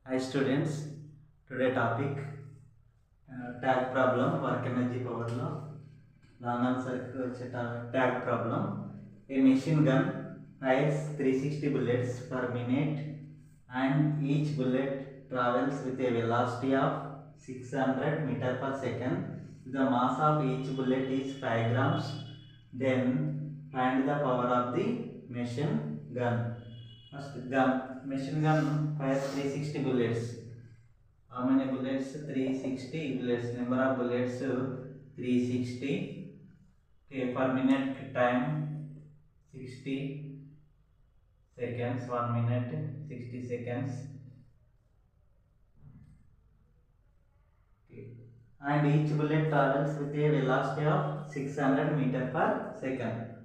Hi students, today topic tag problem work energy power law. Long answer tag problem. A machine gun fires 360 bullets per minute and each bullet travels with a velocity of 600 meter per second. The mass of each bullet is 5 grams. Then find the power of the machine gun. First gun, machine gun fires 360 bullets. How many bullets? 360 bullets. Number of bullets 360. Okay, per minute time 60 seconds. 1 minute 60 seconds. Okay. And each bullet travels with a velocity of 600 meter per second.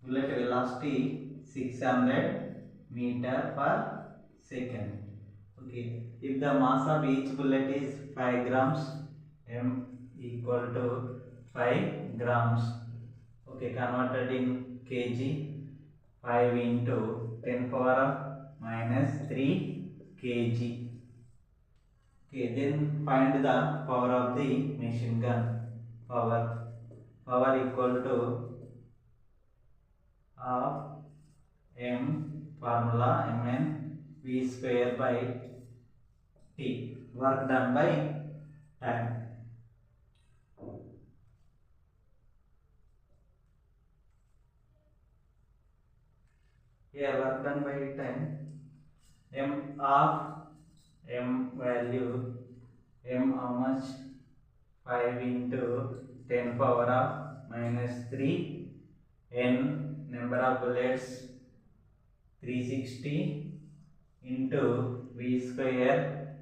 Bullet velocity 600 meter per second. Okay. If the mass of each bullet is 5 grams, m equal to 5 grams. Okay, converted in kg, 5 into 10 power of minus 3 kg. Okay, then find the power of the machine gun. Power equal to half m formula mn v square by t. Work done by time. Here work done by time. M of m value, m how much? 5 into 10 power of minus 3. N number of bullets 360 into v square.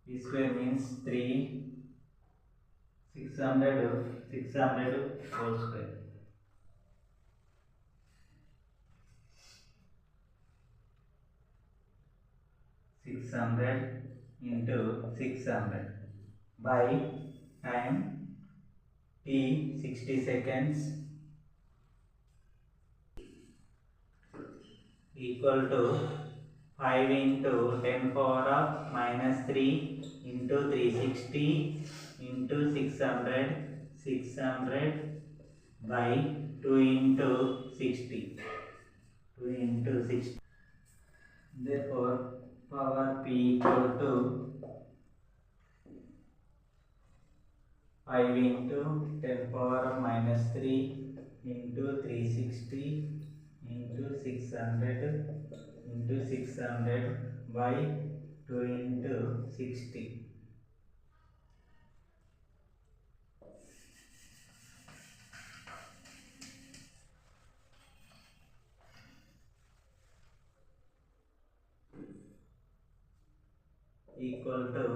V square means 3, 600 whole square. Six hundred into 600 by time t 60 seconds equal to 5 into 10 power of minus 3 into 360 into 600 by 2 into 60. 2 into 60. Therefore, power P equal to 5 into 10 power of minus 3 into 360 into 600 by 2 into 60. Equal to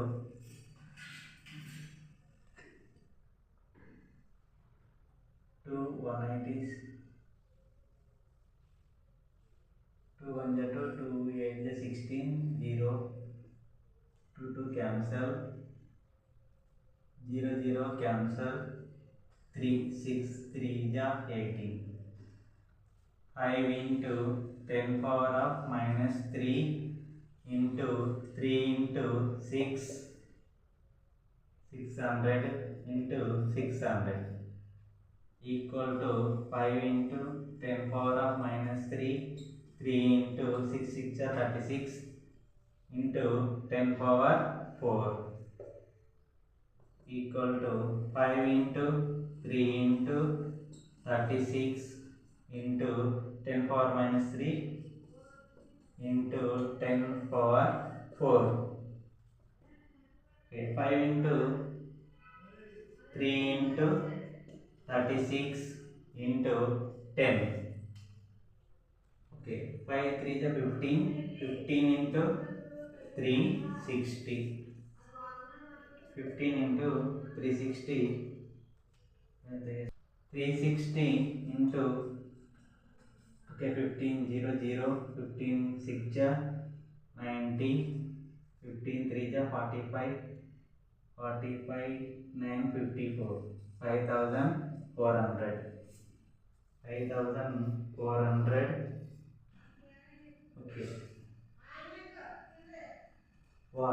180. 2 1 2, 2 8 16, 0, 2 2 cancel, 0 0 cancel, 3 6 3 18. 5 into 10 power of minus 3 into 3 into 6, 600 into 600 equal to 5 into 10 power of minus 3, 3 into 6 6 36 into 10 power 4 equal to 5 into 3 into 36 into 10 power minus 3 into 10 power 4. Okay, 5 into 3 into 36 into 10. Okay, 5 3 is 15. 15 into 3 60. 15 into 360. 360 into, okay, 15 0 0, 15 6 90, 15 3 45, 45 9 54, 5400. 5400. Okay.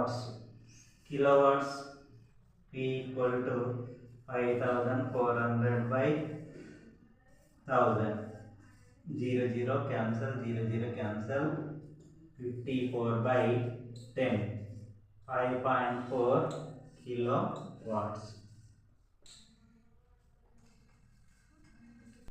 watts. Kilowatts P equal to 5400 by 1000. 0 0 cancel, 0 0 cancel. 54 by 10. 5.4 kilowatts.